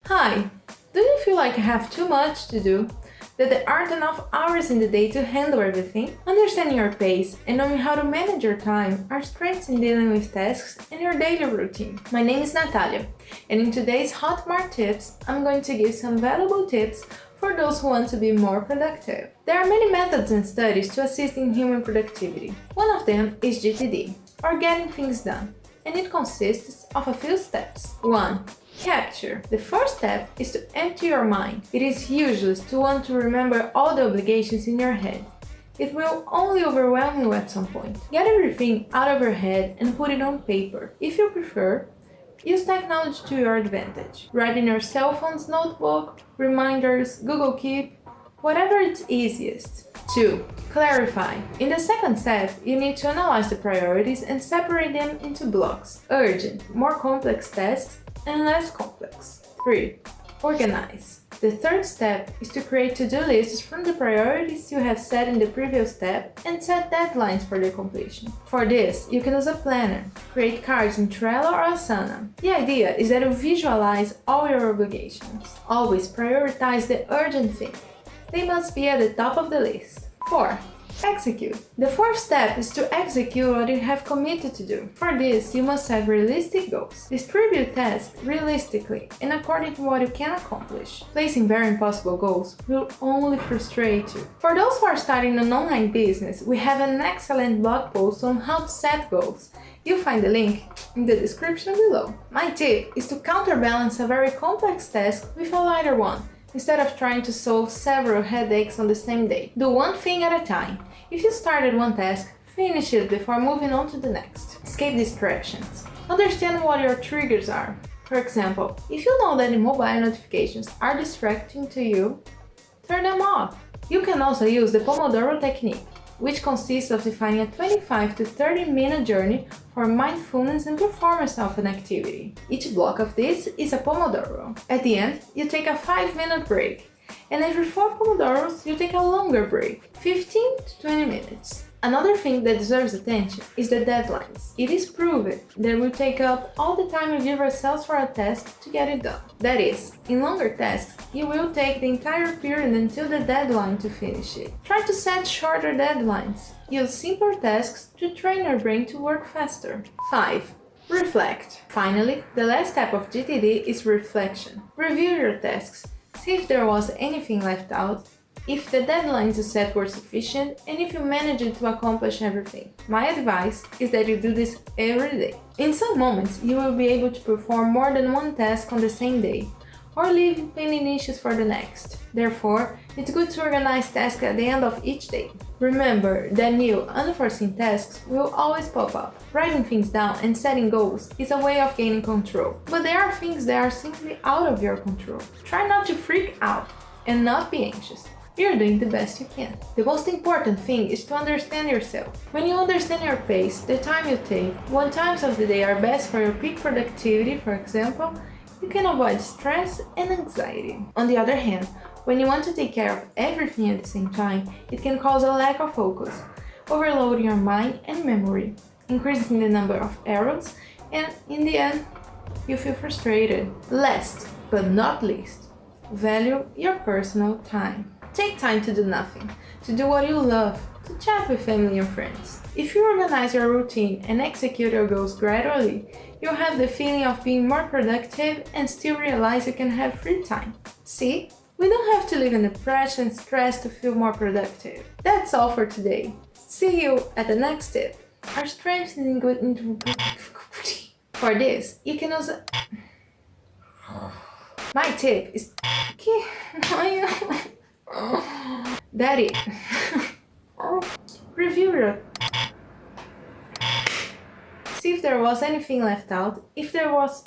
Hi! Do you feel like you have too much to do? That there aren't enough hours in the day to handle everything? Understanding your pace and knowing how to manage your time are strengths in dealing with tasks in your daily routine. My name is Natalia, and in today's Hotmart Tips, I'm going to give some valuable tips for those who want to be more productive. There are many methods and studies to assist in human productivity. One of them is GTD, or Getting Things Done, and it consists of a few steps. 1. Capture. The first step is to empty your mind. It is useless to want to remember all the obligations in your head. It will only overwhelm you at some point. Get everything out of your head and put it on paper. If you prefer, use technology to your advantage. Write in your cell phone's notebook, reminders, Google Keep, whatever is easiest. 2. Clarify. In the second step, you need to analyze the priorities and separate them into blocks: urgent, more complex tasks, and less complex. 3. Organize. The third step is to create to-do lists from the priorities you have set in the previous step and set deadlines for their completion. For this, you can use a planner, create cards in Trello or Asana. The idea is that you visualize all your obligations. Always prioritize the urgent things. They must be at the top of the list. 4. Execute. The fourth step is to execute what you have committed to do. For this, you must have realistic goals. Distribute tasks realistically and according to what you can accomplish. Placing very impossible goals will only frustrate you. For those who are starting an online business, we have an excellent blog post on how to set goals. You'll find the link in the description below. My tip is to counterbalance a very complex task with a lighter one, instead of trying to solve several headaches on the same day. Do one thing at a time. If you started one task, finish it before moving on to the next. Escape distractions. Understand what your triggers are. For example, if you know that the mobile notifications are distracting to you, turn them off. You can also use the Pomodoro Technique, which consists of defining a 25 to 30-minute journey for mindfulness and performance of an activity. Each block of this is a Pomodoro. At the end, you take a 5-minute break, and every 4 Pomodoros, you take a longer break, 15 to 20 minutes. Another thing that deserves attention is the deadlines. It is proven that we take up all the time you give ourselves for a task to get it done. That is, in longer tasks, you will take the entire period until the deadline to finish it. Try to set shorter deadlines. Use simpler tasks to train your brain to work faster. 5. Reflect. Finally, the last step of GTD is reflection. Review your tasks. See if there was anything left out, if the deadlines you set were sufficient, and if you managed to accomplish everything. My advice is that you do this every day. In some moments, you will be able to perform more than one task on the same day, or leave penny niches for the next. Therefore, it's good to organize tasks at the end of each day. Remember that new, unforeseen tasks will always pop up. Writing things down and setting goals is a way of gaining control, but there are things that are simply out of your control. Try not to freak out and not be anxious. You're doing the best you can. The most important thing is to understand yourself. When you understand your pace, the time you take, what times of the day are best for your peak productivity, for example, you can avoid stress and anxiety. On the other hand, when you want to take care of everything at the same time, it can cause a lack of focus, overloading your mind and memory, increasing the number of errors, and in the end, you feel frustrated. Last but not least, value your personal time. Take time to do nothing, to do what you love, to chat with family and friends. If you organize your routine and execute your goals gradually, you'll have the feeling of being more productive and still realize you can have free time. See? We don't have to live in the pressure and stress to feel more productive. That's all for today. See you at the next tip. Our strength is good. For this, you can also... My tip is... Daddy. Review your... See if there was anything left out. If there was...